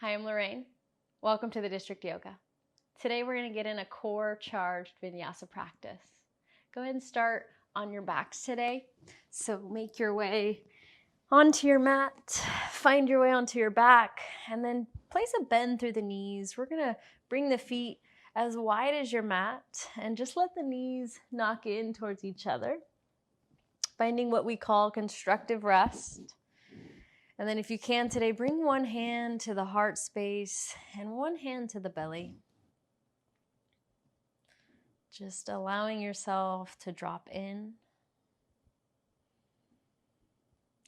Hi, I'm Lorraine. Welcome to the District Yoga. Today we're going to get in a core charged Vinyasa practice. Go ahead and start on your backs today. So make your way onto your mat, find your way onto your back, and then place a bend through the knees. We're going to bring the feet as wide as your mat and just let the knees knock in towards each other, finding what we call constructive rest. And then if you can today, bring one hand to the heart space and one hand to the belly. Just allowing yourself to drop in.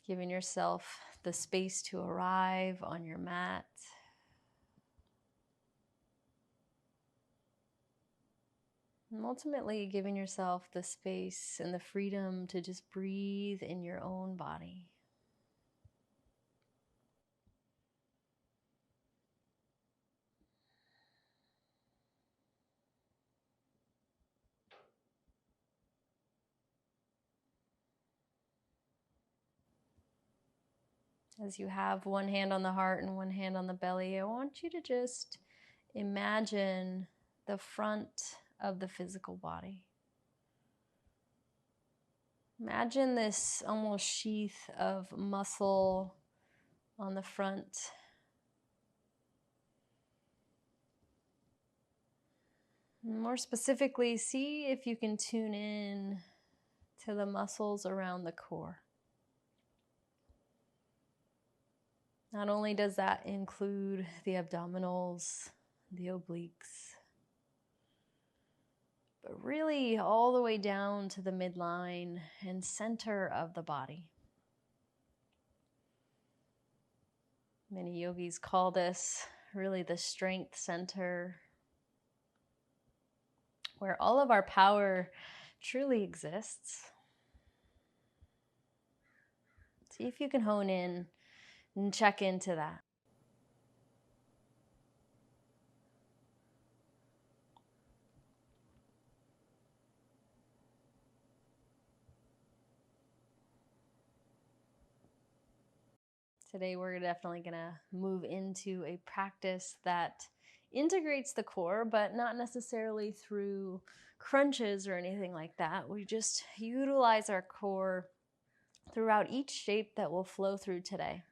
Giving yourself the space to arrive on your mat. And ultimately giving yourself the space and the freedom to just breathe in your own body. As you have one hand on the heart and one hand on the belly, I want you to just imagine the front of the physical body. Imagine this almost sheath of muscle on the front. More specifically, see if you can tune in to the muscles around the core. Not only does that include the abdominals, the obliques, but really all the way down to the midline and center of the body. Many yogis call this really the strength center, where all of our power truly exists. See if you can hone in and check into that. Today we're definitely going to move into a practice that integrates the core, but not necessarily through crunches or anything like that. We just utilize our core throughout each shape that we'll flow through today.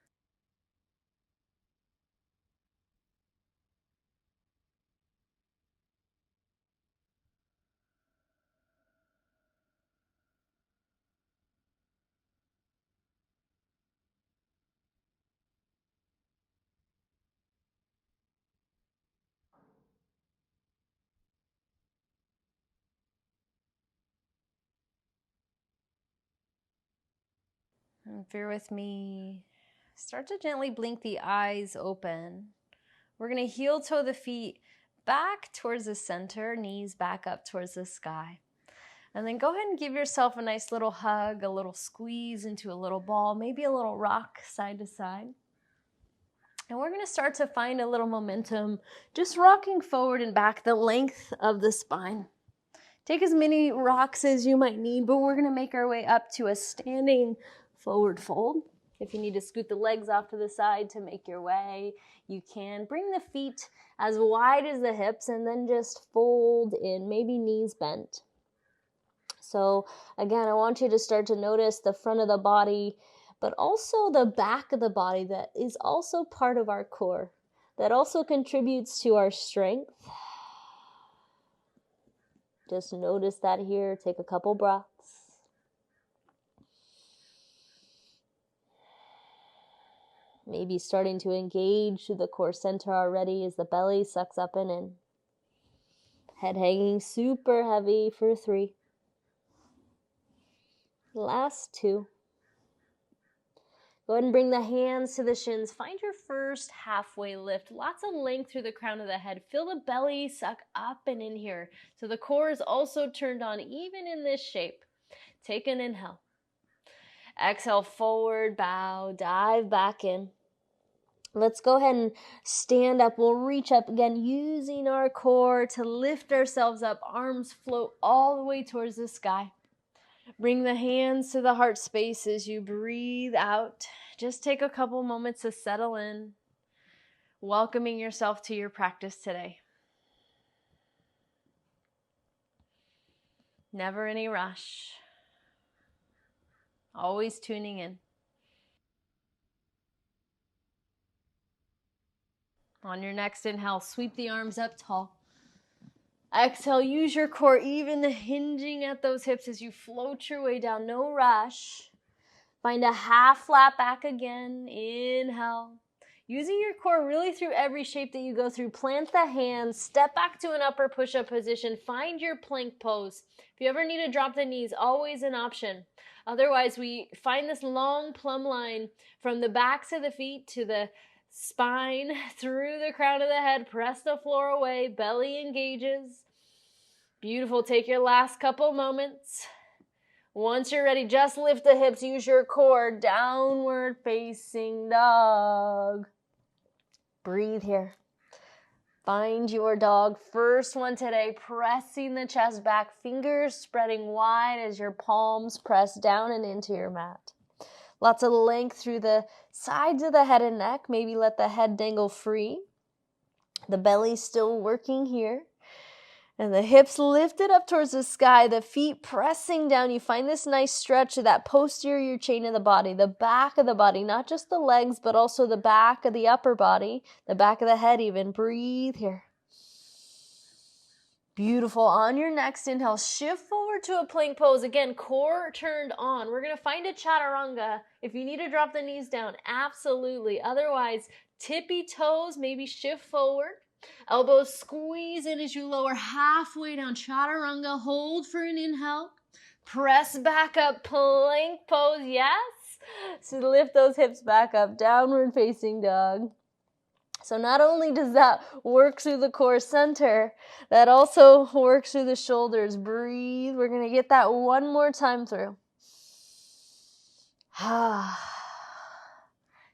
And if you're with me, start to gently blink the eyes open. We're going to heel toe the feet back towards the center, knees back up towards the sky. And then go ahead and give yourself a nice little hug, a little squeeze into a little ball, maybe a little rock side to side. And we're going to start to find a little momentum, just rocking forward and back the length of the spine. Take as many rocks as you might need, but we're going to make our way up to a standing forward fold. If you need to scoot the legs off to the side to make your way, you can. Bring the feet as wide as the hips and then just fold in, maybe knees bent. So again, I want you to start to notice the front of the body, but also the back of the body that is also part of our core, that also contributes to our strength. Just notice that here. Take a couple breaths. Maybe starting to engage the core center already as the belly sucks up and in. Head hanging super heavy for 3. Last 2. Go ahead and bring the hands to the shins. Find your first halfway lift. Lots of length through the crown of the head. Feel the belly suck up and in here. So the core is also turned on even in this shape. Take an inhale. Exhale, forward, bow, dive back in. Let's go ahead and stand up. We'll reach up again using our core to lift ourselves up. Arms float all the way towards the sky. Bring the hands to the heart space as you breathe out. Just take a couple moments to settle in. welcoming yourself to your practice today. Never any rush. Always tuning in. On your next inhale, sweep the arms up tall. Exhale, use your core, even hinging at those hips as you float your way down. No rush. Find a half flat back again. Inhale. Using your core really through every shape that you go through. Plant the hands, step back to an upper push-up position. Find your plank pose. If you ever need to drop the knees, always an option. Otherwise, we find this long plumb line from the backs of the feet to the spine, through the crown of the head. Press the floor away, belly engages. Beautiful. Take your last couple moments. Once you're ready, just lift the hips. Use your core. Downward facing dog. Breathe here. Find your dog. First one today, pressing the chest back, fingers spreading wide as your palms press down and into your mat. Lots of length through the sides of the head and neck. Maybe let the head dangle free. The belly's still working here. And the hips lifted up towards the sky, the feet pressing down. You find this nice stretch of that posterior chain of the body, the back of the body, not just the legs, but also the back of the upper body, the back of the head even. Breathe here. Beautiful. On your next inhale, shift forward to a plank pose. Again, core turned on. We're going to find a chaturanga. If you need to drop the knees down, absolutely. Otherwise, tippy toes, maybe shift forward. Elbows squeeze in as you lower halfway down. Chaturanga. Hold for an inhale. Press back up. Plank pose. Yes. So lift those hips back up. Downward facing dog. So not only does that work through the core center, that also works through the shoulders. Breathe. We're going to get that one more time through.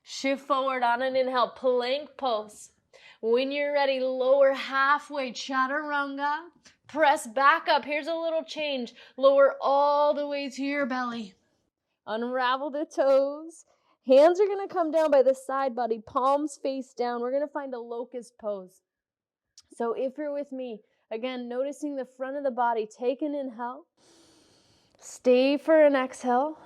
Shift forward on an inhale. Plank pose. When you're ready, lower halfway, chaturanga. Press back up. Here's a little change. Lower all the way to your belly. Unravel the toes. Hands are going to come down by the side body, palms face down. We're going to find a locust pose. So if you're with me, again, noticing the front of the body, take an inhale. Stay for an exhale.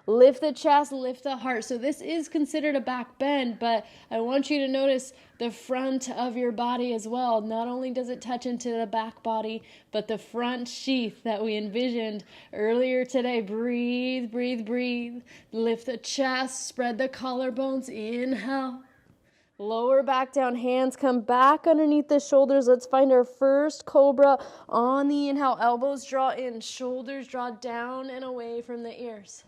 Lift the chest, lift the heart. So this is considered a back bend, but I want you to notice the front of your body as well. Not only does it touch into the back body, but the front sheath that we envisioned earlier today. Breathe, breathe, breathe. Lift the chest, spread the collarbones. Inhale. Lower back down, hands come back underneath the shoulders. Let's find our first cobra on the inhale. Elbows draw in, shoulders draw down and away from the ears.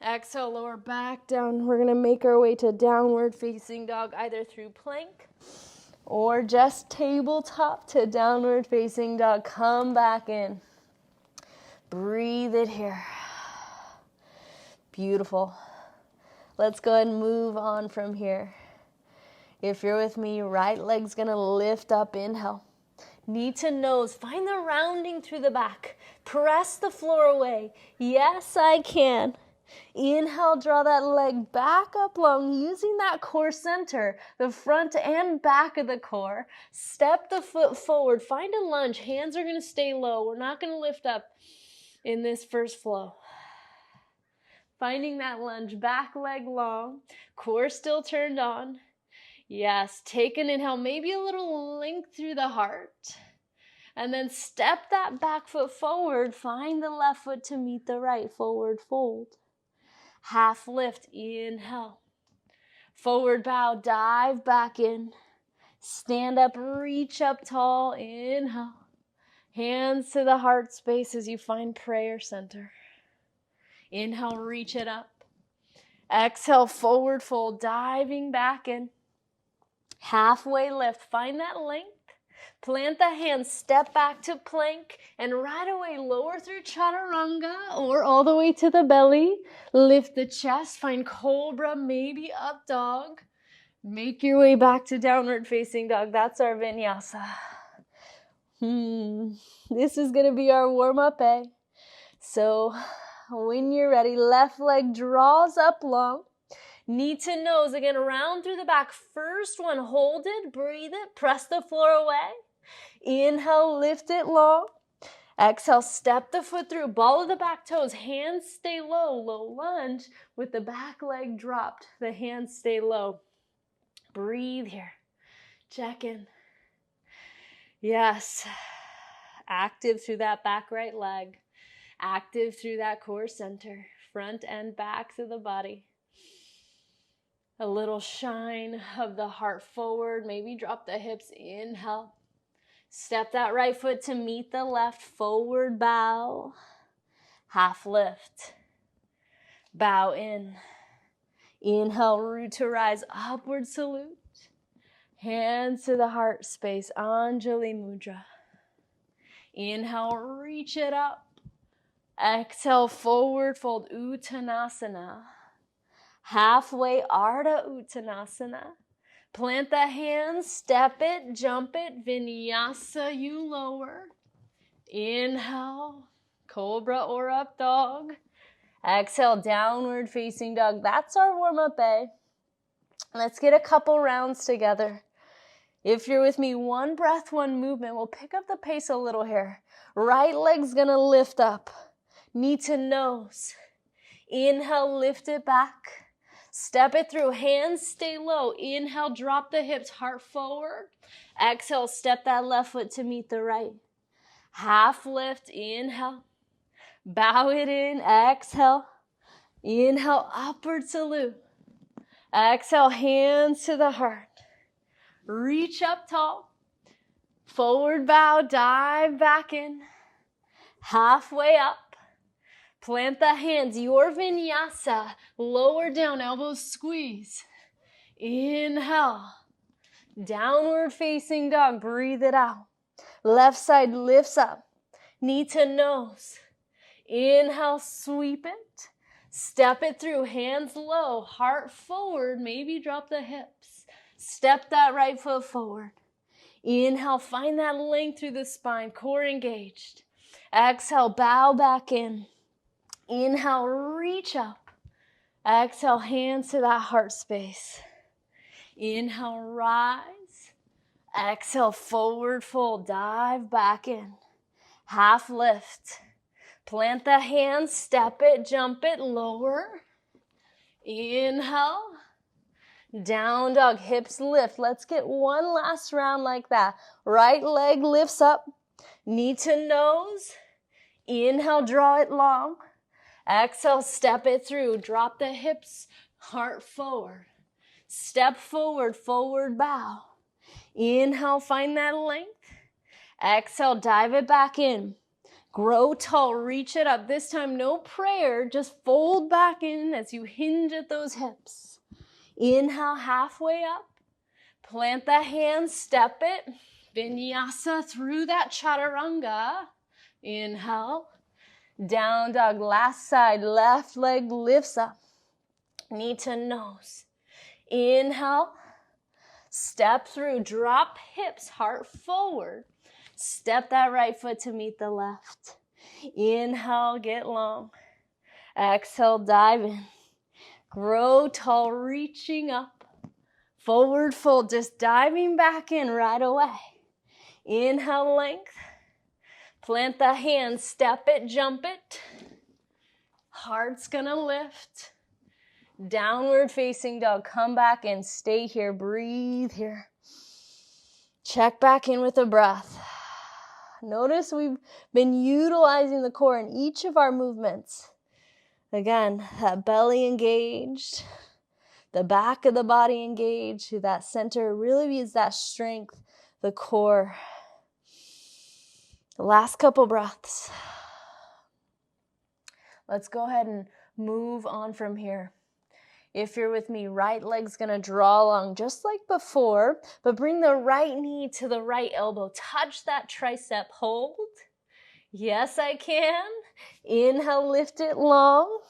Exhale, lower back down. We're going to make our way to downward facing dog, either through plank or just tabletop to downward facing dog. Come back in. Breathe it here. Beautiful. Let's go ahead and move on from here. If you're with me, right leg's going to lift up. Inhale. Knee to nose. Find the rounding through the back. Press the floor away. Yes, I can. Inhale, draw that leg back up long, using that core center, the front and back of the core. Step the foot forward. Find a lunge. Hands are going to stay low. We're not going to lift up in this first flow. Finding that lunge, back leg long, core still turned on. Yes, take an inhale, maybe a little length through the heart. And then step that back foot forward. Find the left foot to meet the right. Forward fold. Half lift. Inhale. Forward bow. Dive back in. Stand up. Reach up tall. Inhale. Hands to the heart space as you find prayer center. Inhale. Reach it up. Exhale. Forward fold. Diving back in. Halfway lift. Find that length. Plant the hands, step back to plank, and right away lower through chaturanga or all the way to the belly. Lift the chest, find cobra, maybe up dog. Make your way back to downward facing dog. That's our vinyasa. This is going to be our warm-up, So when you're ready, left leg draws up long. Knee to nose, again, round through the back. First one, hold it, breathe it, press the floor away. Inhale, lift it long. Exhale, step the foot through, ball of the back toes, hands stay low, low lunge with the back leg dropped. The hands stay low. Breathe here. Check in. Yes. Active through that back right leg. Active through that core center. Front and back to the body. A little shine of the heart forward. Maybe drop the hips. Inhale. Step that right foot to meet the left. Forward bow. Half lift. Bow in. Inhale, root to rise. Upward salute. Hands to the heart space. Anjali Mudra. Inhale, reach it up. Exhale, forward fold. Uttanasana. Halfway, Ardha Uttanasana. Plant the hands, step it, jump it. Vinyasa, you lower. Inhale, cobra or up dog. Exhale, downward facing dog. That's our warm-up, eh? Let's get a couple rounds together. If you're with me, one breath, one movement. We'll pick up the pace a little here. Right leg's gonna lift up. Knee to nose. Inhale, lift it back. Step it through, hands stay low. Inhale, drop the hips, heart forward. Exhale, step that left foot to meet the right. Half lift, inhale. Bow it in, exhale. Inhale, upward salute. Exhale, hands to the heart. Reach up tall. Forward bow, dive back in. Halfway up. Plant the hands, your vinyasa. Lower down, elbows squeeze. Inhale. Downward facing dog, breathe it out. Left side lifts up. Knee to nose. Inhale, sweep it. Step it through, hands low, heart forward, maybe drop the hips. Step that right foot forward. Inhale, find that length through the spine, core engaged. Exhale, bow back in. Inhale, reach up. Exhale, hands to that heart space. Inhale, rise. Exhale, forward fold, dive back in. Half lift. Plant the hands, step it, jump it, lower. Inhale. Down dog, hips lift. Let's get one last round like that. Right leg lifts up. Knee to nose. Inhale, draw it long. Exhale, step it through. Drop the hips, heart forward. Step forward, forward bow. Inhale, find that length. Exhale, dive it back in. Grow tall, reach it up. This time, no prayer, just fold back in as you hinge at those hips. Inhale, halfway up. Plant the hands, step it. Vinyasa through that chaturanga. Inhale. Down dog, last side, left leg lifts up. Knee to nose. Inhale. Step through, drop hips, heart forward. Step that right foot to meet the left. Inhale, get long. Exhale, dive in. Grow tall, reaching up. Forward fold, just diving back in right away. Inhale, length. Plant the hands, step it, jump it. Heart's gonna lift. Downward facing dog, come back and stay here, breathe here. Check back in with a breath. Notice we've been utilizing the core in each of our movements. Again, that belly engaged, the back of the body engaged, that center really is that strength, the core. The last couple breaths. Let's go ahead and move on from here. If you're with me, right leg's gonna draw along just like before, but bring the right knee to the right elbow. Touch that tricep, hold. Yes, I can. Inhale, lift it long.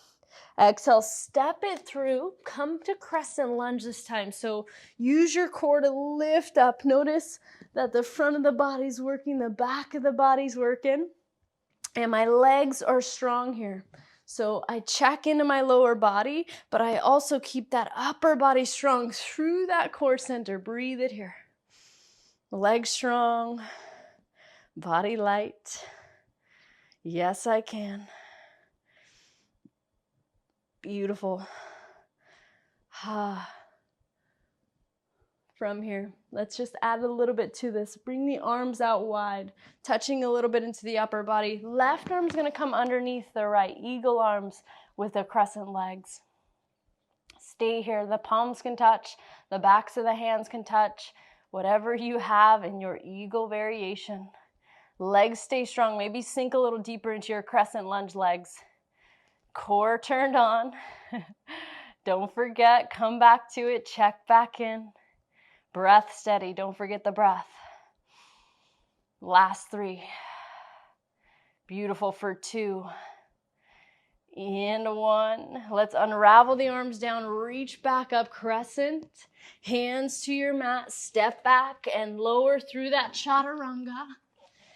Exhale, step it through. Come to crescent lunge this time. So use your core to lift up. Notice that the front of the body's working, the back of the body's working. And my legs are strong here. So I check into my lower body, but I also keep that upper body strong through that core center. Breathe it here. Legs strong, body light. Yes, I can. Beautiful. From here, let's just add a little bit to this. Bring the arms out wide, touching a little bit into the upper body. Left arm's gonna come underneath the right. Eagle arms with the crescent legs. Stay here. The palms can touch. The backs of the hands can touch. Whatever you have in your eagle variation. Legs stay strong. Maybe sink a little deeper into your crescent lunge legs. Core turned on. Don't forget, come back to it. Check back in. Breath steady. Don't forget the breath. Last 3. Beautiful for 2. And 1. Let's unravel the arms down. Reach back up. Crescent. Hands to your mat. Step back and lower through that chaturanga.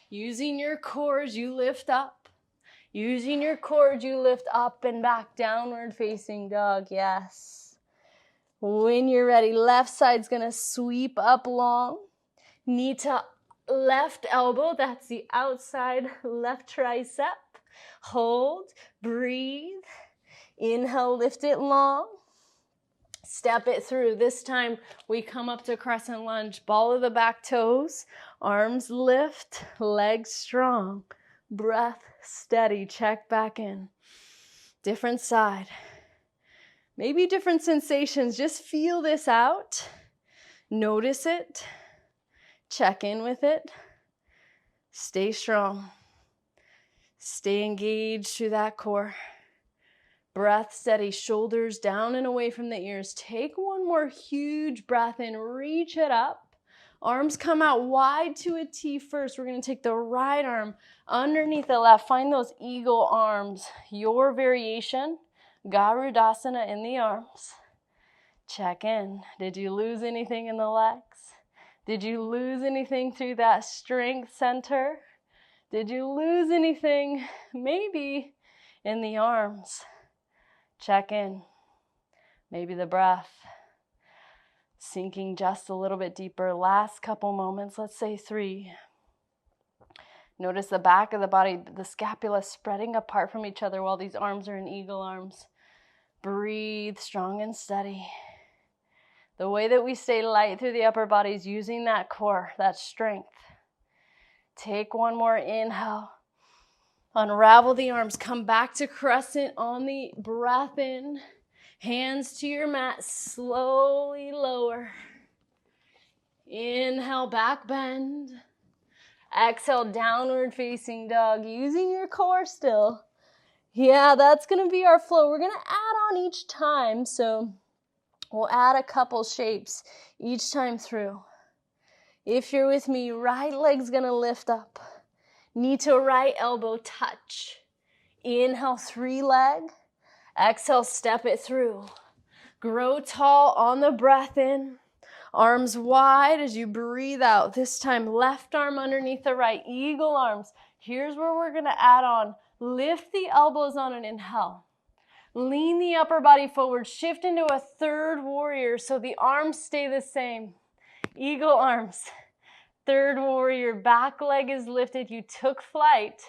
Using your core as you lift up. Using your core as you lift up and back. Downward facing dog. Yes. When you're ready, left side's gonna sweep up long. Knee to left elbow, that's the outside left tricep. Hold, breathe. Inhale, lift it long. Step it through. This time we come up to crescent lunge. Ball of the back toes, arms lift, legs strong. Breath steady, check back in. Different side. Maybe different sensations. Just feel this out. Notice it. Check in with it. Stay strong. Stay engaged through that core. Breath steady. Shoulders down and away from the ears. Take one more huge breath in. Reach it up. Arms come out wide to a T first. We're going to take the right arm underneath the left. Find those eagle arms. Your variation. Garudasana in the arms. Check in. Did you lose anything in the legs? Did you lose anything through that strength center? Did you lose anything maybe in the arms? Check in. Maybe the breath. Sinking just a little bit deeper. Last couple moments. Let's say 3. Notice the back of the body, the scapula spreading apart from each other while these arms are in eagle arms. Breathe strong and steady. The way that we stay light through the upper body is using that core, that strength. Take one more inhale. Unravel the arms. Come back to crescent on the breath in. Hands to your mat. Slowly lower. Inhale, back bend. Exhale, downward facing dog. Using your core still. Yeah, that's going to be our flow. We're going to add on each time. So we'll add a couple shapes each time through. If you're with me, right leg's going to lift up. Knee to right elbow touch. Inhale, 3 leg. Exhale, step it through. Grow tall on the breath in. Arms wide as you breathe out. This time, left arm underneath the right. Eagle arms. Here's where we're going to add on. Lift the elbows on an inhale. Lean the upper body forward. Shift into a third warrior so the arms stay the same. Eagle arms. Third warrior. Back leg is lifted. You took flight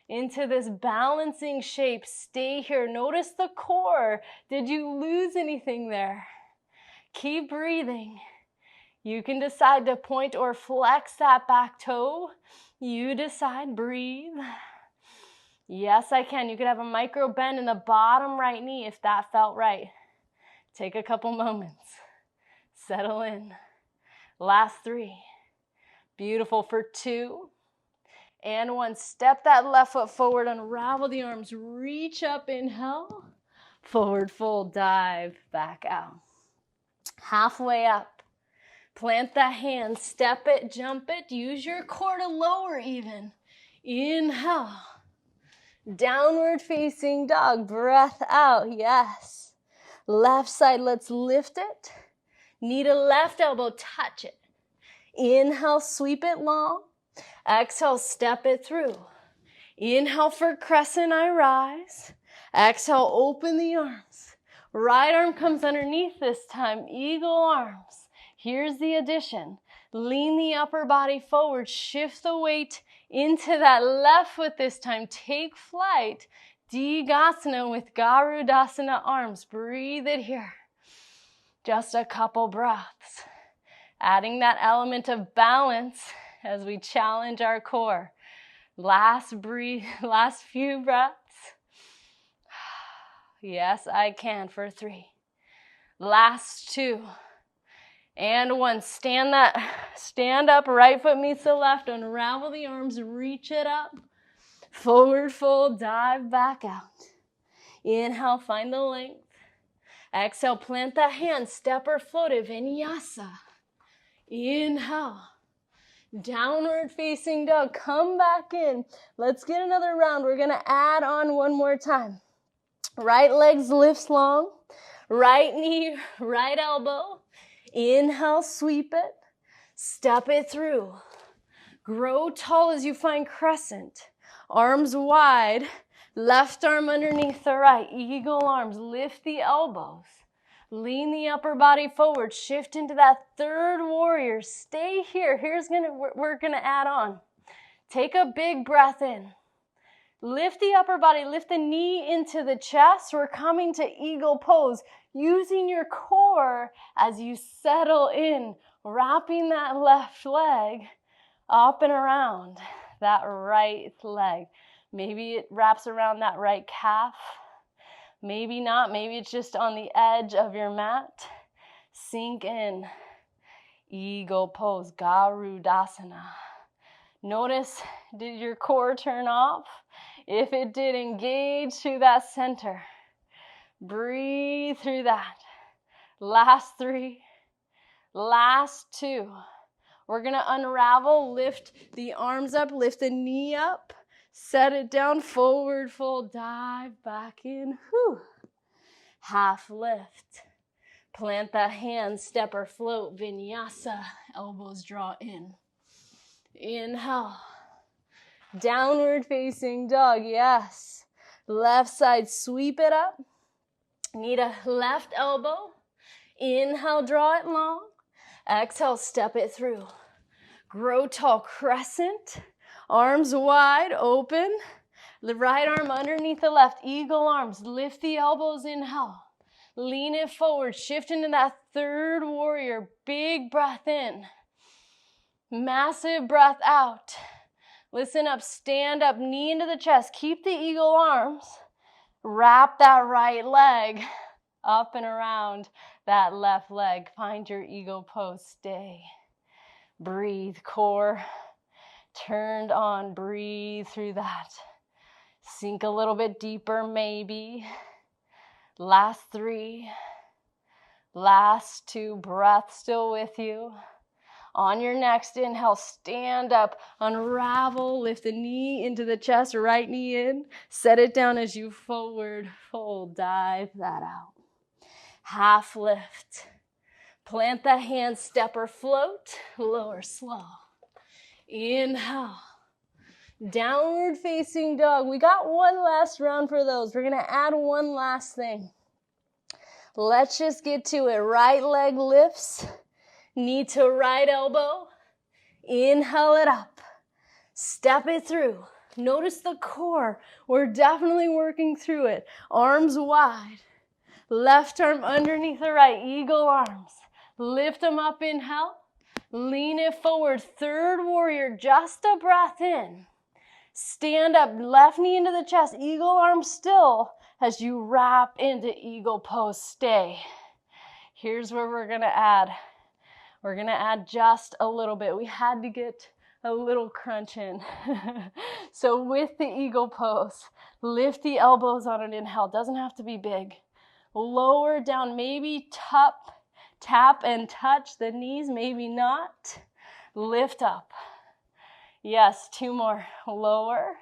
into this balancing shape. Stay here. Notice the core. Did you lose anything there? Keep breathing. You can decide to point or flex that back toe. You decide. Breathe. Yes, I can. You could have a micro bend in the bottom right knee if that felt right. Take a couple moments. Settle in. Last 3. Beautiful for 2. And 1. Step that left foot forward. Unravel the arms. Reach up. Inhale. Forward fold. Dive back out. Halfway up. Plant that hand. Step it. Jump it. Use your core to lower even. Inhale. Downward facing dog. Breath out. Yes. Left side. Let's lift it. Knee to left elbow. Touch it. Inhale. Sweep it long. Exhale. Step it through. Inhale for crescent. I rise. Exhale, open the arms. Right arm comes underneath this time, eagle arms. Here's the addition. Lean the upper body forward, shift the weight into that left foot this time. Take flight, Digasana with Garudasana arms. Breathe it here. Just a couple breaths. Adding that element of balance as we challenge our core. Last few breaths. Yes, I can for 3. Last 2. And 1. Stand up, right foot meets the left, unravel the arms, reach it up. Forward fold, dive back out. Inhale, find the length. Exhale, plant the hands, step or float it, Vinyasa. Inhale. Downward facing dog, come back in. Let's get another round. We're gonna add on one more time. Right legs lifts long, right knee, right elbow. Inhale, sweep it, step it through. Grow tall as you find crescent. Arms wide, left arm underneath the right. Eagle arms, lift the elbows. Lean the upper body forward, shift into that third warrior. Stay here. We're gonna add on. Take a big breath in. Lift the upper body, lift the knee into the chest. We're coming to eagle pose, using your core as you settle in, wrapping that left leg up and around that right leg. Maybe it wraps around that right calf. Maybe not. Maybe it's just on the edge of your mat. Sink in. Eagle pose, Garudasana. Notice, did your core turn off? If it did, engage through that center. Breathe through that. Last 3. Last 2. We're going to unravel, lift the arms up, lift the knee up, set it down, forward fold, dive back in. Whew. Half lift. Plant the hands, step or float, Vinyasa. Elbows draw in. Inhale. Downward facing dog, yes. Left side, sweep it up. Need a left elbow. Inhale, draw it long. Exhale, step it through. Grow tall, crescent. Arms wide, open. The right arm underneath the left. Eagle arms, lift the elbows, inhale. Lean it forward, shift into that third warrior. Big breath in. Massive breath out. Listen up, stand up, knee into the chest. Keep the eagle arms. Wrap that right leg up and around that left leg. Find your eagle pose, stay. Breathe, core turned on, breathe through that. Sink a little bit deeper, maybe. Last 3. Last 2, breath still with you. On your next inhale, stand up, unravel, lift the knee into the chest, right knee in, set it down as you forward fold, dive that out. Half lift. Plant the hands, step or float, lower slow. Inhale. Downward facing dog. We got one last round for those. We're going to add one last thing. Let's just get to it. Right leg lifts. Knee to right elbow. Inhale it up. Step it through. Notice the core. We're definitely working through it. Arms wide. Left arm underneath the right. Eagle arms. Lift them up, inhale. Lean it forward. Third warrior. Just a breath in. Stand up. Left knee into the chest. Eagle arms still as you wrap into eagle pose. Stay. Here's where we're going to add. We're going to add just a little bit. We had to get a little crunch in. So with the eagle pose, lift the elbows on an inhale. Doesn't have to be big. Lower down, maybe tap and touch the knees, maybe not. Lift up. Yes, 2 more. Lower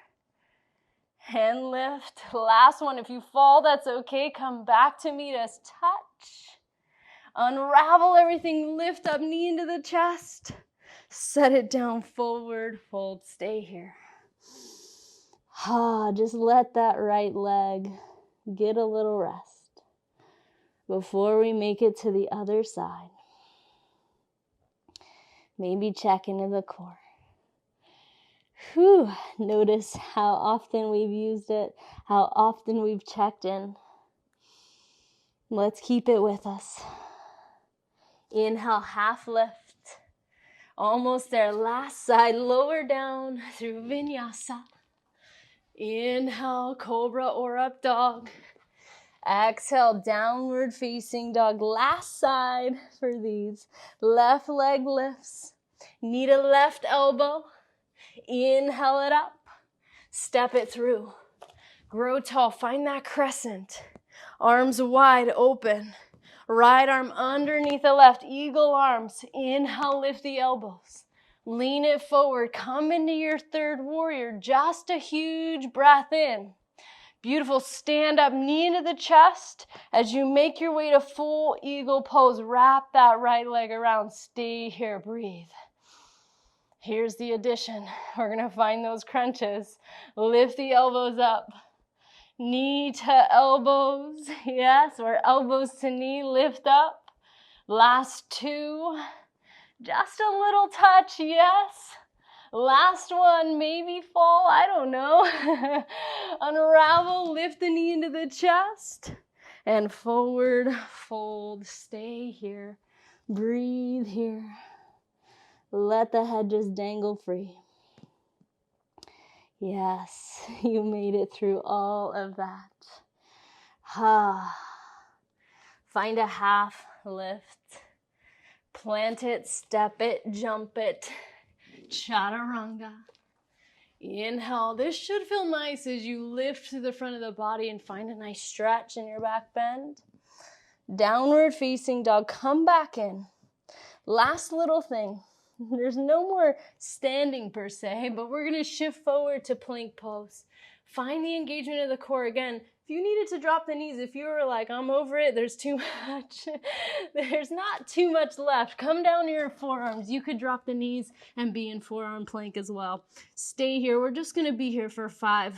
and lift. Last one. If you fall, that's okay. Come back to meet us. Touch. Unravel everything, lift up, knee into the chest. Set it down, forward, fold, stay here. Just let that right leg get a little rest before we make it to the other side. Maybe check into the core. Notice how often we've used it, how often we've checked in. Let's keep it with us. Inhale, half lift. Almost there, last side, lower down through Vinyasa. Inhale, cobra or up dog. Exhale, downward facing dog. Last side for these. Left leg lifts. Knee to left elbow. Inhale it up. Step it through. Grow tall. Find that crescent. Arms wide open. Right arm underneath the left. Eagle arms. Inhale, lift the elbows. Lean it forward. Come into your third warrior. Just a huge breath in. Beautiful. Stand up, knee into the chest. As you make your way to full eagle pose, wrap that right leg around. Stay here. Breathe. Here's the addition. We're going to find those crunches. Lift the elbows up. Knee to elbows. Yes, or elbows to knee. Lift up. Last two. Just a little touch. Yes. Last one. Maybe fall. I don't know. Unravel. Lift the knee into the chest. And forward fold. Stay here. Breathe here. Let the head just dangle free. Yes, you made it through all of that. Find a half lift. Plant it, step it, jump it. Chaturanga. Inhale. This should feel nice as you lift to the front of the body and find a nice stretch in your back bend. Downward facing dog. Come back in. Last little thing. There's no more standing per se, but we're going to shift forward to plank pose. Find the engagement of the core again. If you needed to drop the knees, if you were like, I'm over it, there's too much. There's not too much left. Come down to your forearms. You could drop the knees and be in forearm plank as well. Stay here. We're just going to be here for 5.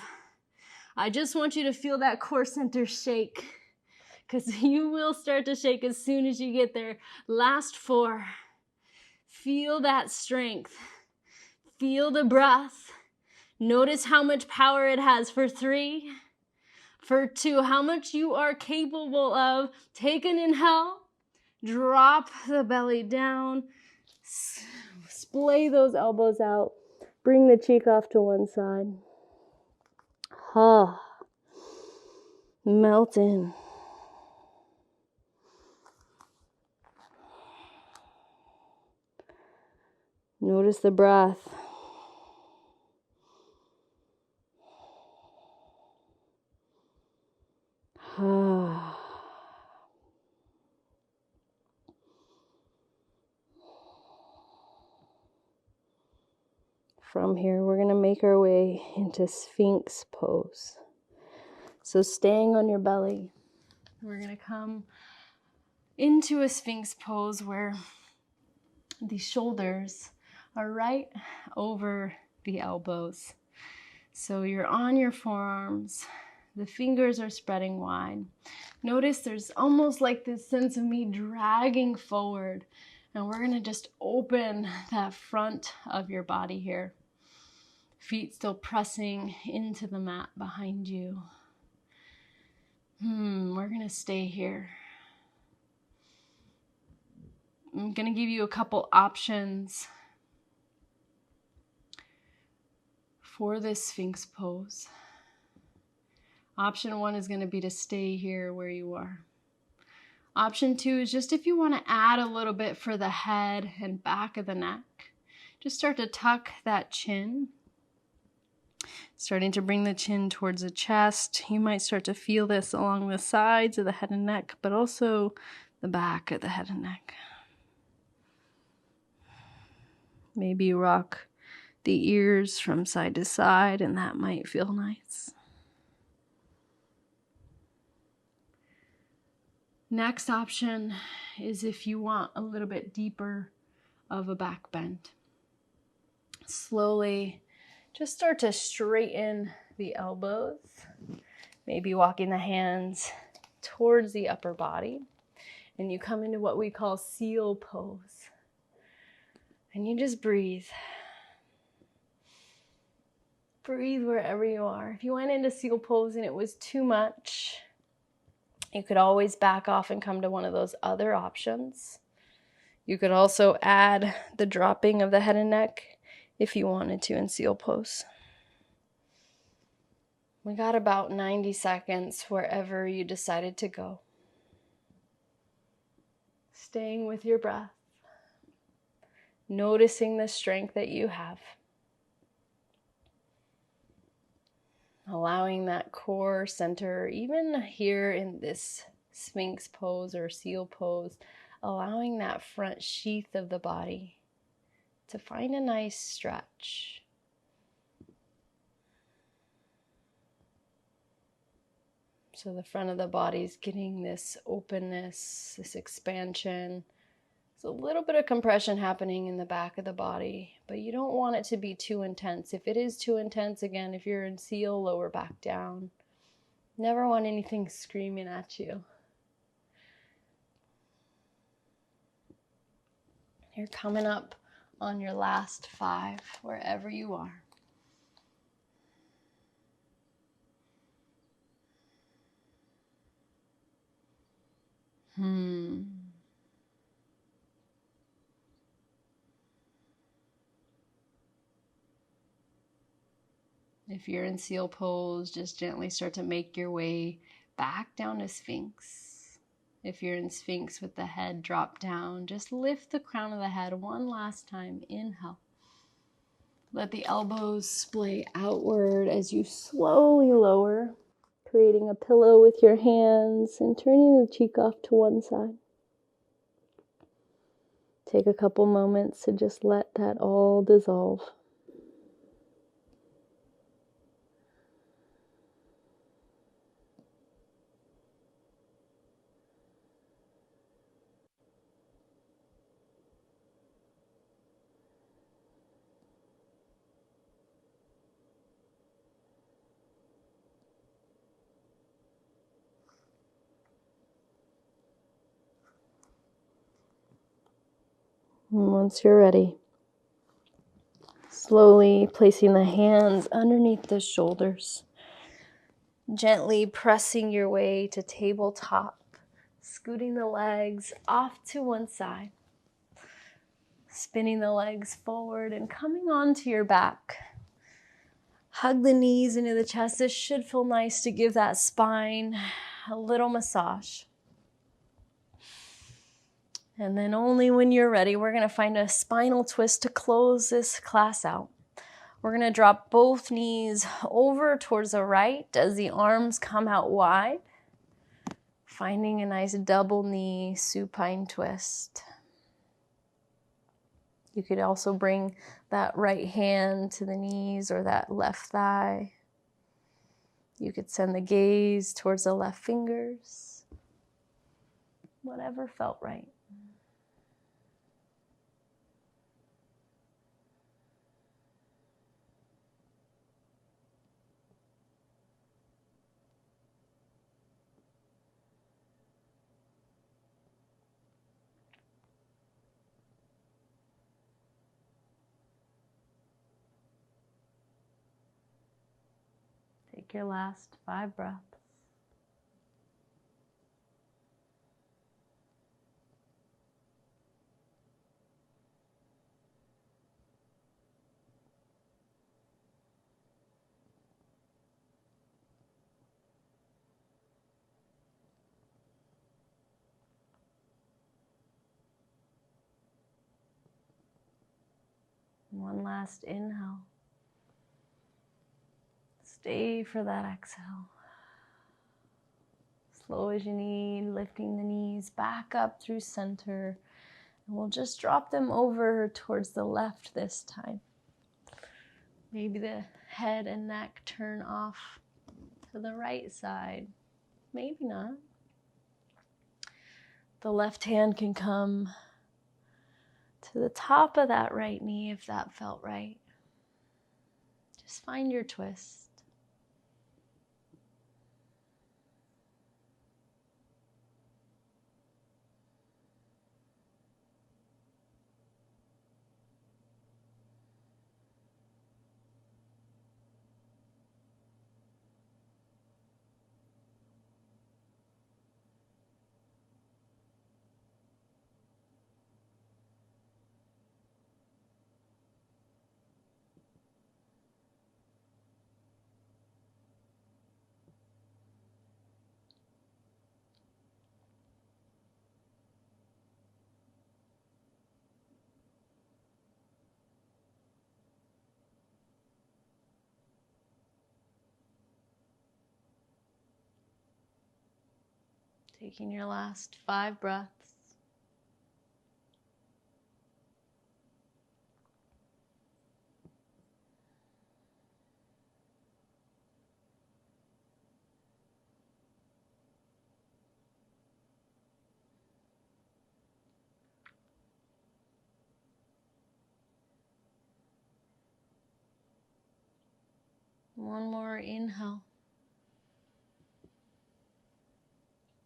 I just want you to feel that core center shake because you will start to shake as soon as you get there. Last 4. Feel that strength. Feel the breath. Notice how much power it has for 3. For 2, how much you are capable of. Take an inhale. Drop the belly down. Splay those elbows out. Bring the cheek off to one side. Melt in. Notice the breath. From here, we're going to make our way into Sphinx pose. So staying on your belly, we're going to come into a Sphinx pose where the shoulders are right over the elbows. So you're on your forearms. The fingers are spreading wide. Notice there's almost like this sense of me dragging forward. And we're going to just open that front of your body here. Feet still pressing into the mat behind you. We're going to stay here. I'm going to give you a couple options for this Sphinx pose. Option 1 is going to be to stay here where you are. Option 2 is just if you want to add a little bit for the head and back of the neck. Just start to tuck that chin. Starting to bring the chin towards the chest. You might start to feel this along the sides of the head and neck, but also the back of the head and neck. Maybe rock the ears from side to side, and that might feel nice. Next option is if you want a little bit deeper of a back bend. Slowly just start to straighten the elbows. Maybe walking the hands towards the upper body. And you come into what we call seal pose. And you just breathe. Breathe wherever you are. If you went into seal pose and it was too much, you could always back off and come to one of those other options. You could also add the dropping of the head and neck if you wanted to in seal pose. We got about 90 seconds wherever you decided to go. Staying with your breath. Noticing the strength that you have. Allowing that core center, even here in this Sphinx pose or seal pose, allowing that front sheath of the body to find a nice stretch. So the front of the body is getting this openness, this expansion. There's a little bit of compression happening in the back of the body, but you don't want it to be too intense. If it is too intense, again, if you're in seal, lower back down. Never want anything screaming at you. You're coming up on your last 5, wherever you are. If you're in seal pose, just gently start to make your way back down to Sphinx. If you're in Sphinx with the head drop down, just lift the crown of the head one last time. Inhale. Let the elbows splay outward as you slowly lower, creating a pillow with your hands and turning the cheek off to one side. Take a couple moments to just let that all dissolve. And once you're ready, slowly placing the hands underneath the shoulders, gently pressing your way to tabletop, scooting the legs off to one side, spinning the legs forward and coming onto your back. Hug the knees into the chest. This should feel nice to give that spine a little massage. And then only when you're ready, we're going to find a spinal twist to close this class out. We're going to drop both knees over towards the right as the arms come out wide, finding a nice double knee supine twist. You could also bring that right hand to the knees or that left thigh. You could send the gaze towards the left fingers. Whatever felt right. Take your last 5 breaths. One last inhale. Stay for that exhale. Slow as you need, lifting the knees back up through center. And we'll just drop them over towards the left this time. Maybe the head and neck turn off to the right side. Maybe not. The left hand can come to the top of that right knee if that felt right. Just find your twist. Taking your last 5 breaths. One more inhale.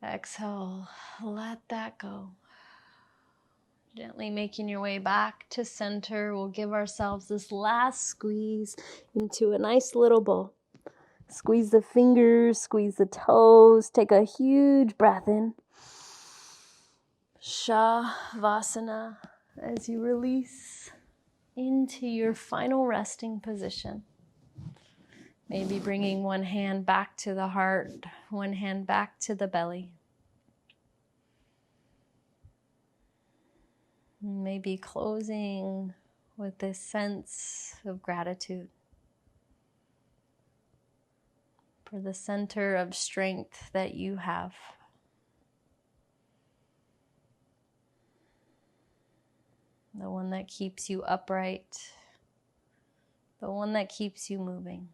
Exhale, let that go. Gently making your way back to center. We'll give ourselves this last squeeze into a nice little bowl. Squeeze the fingers, squeeze the toes. Take a huge breath in. Shavasana as you release into your final resting position. Maybe bringing one hand back to the heart, one hand back to the belly. Maybe closing with this sense of gratitude for the center of strength that you have. The one that keeps you upright, the one that keeps you moving.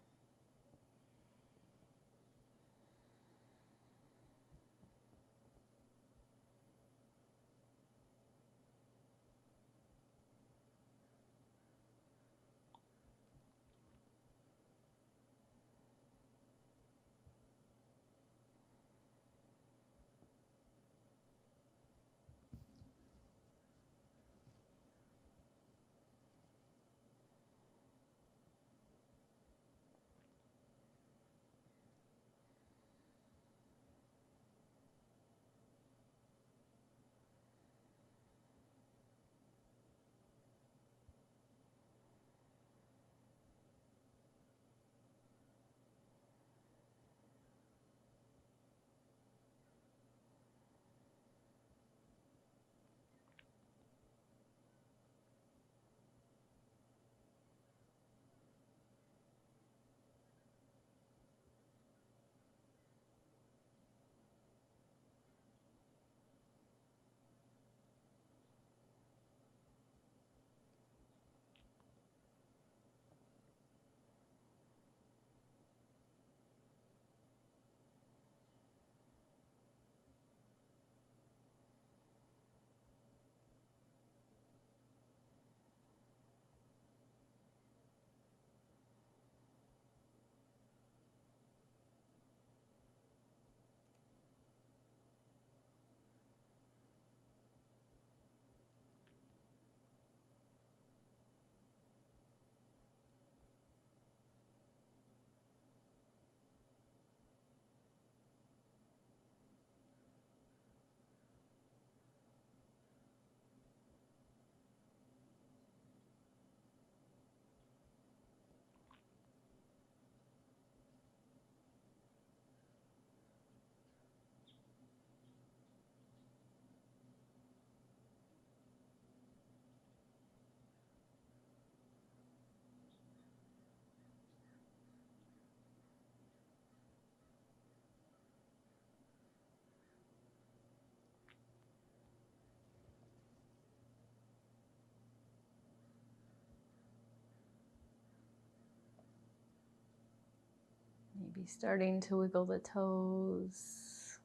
Maybe starting to wiggle the toes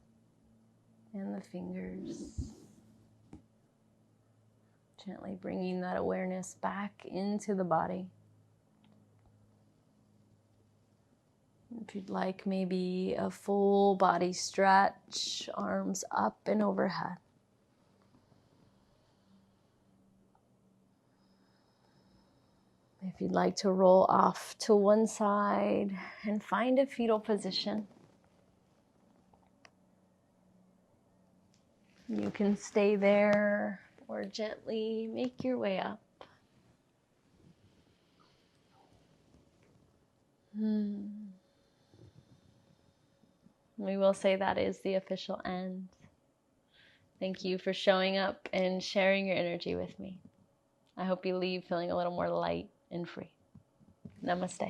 and the fingers. Gently bringing that awareness back into the body. If you'd like, maybe a full body stretch, arms up and overhead. If you'd like to roll off to one side and find a fetal position, you can stay there or gently make your way up. We will say that is the official end. Thank you for showing up and sharing your energy with me. I hope you leave feeling a little more light and free. Namaste.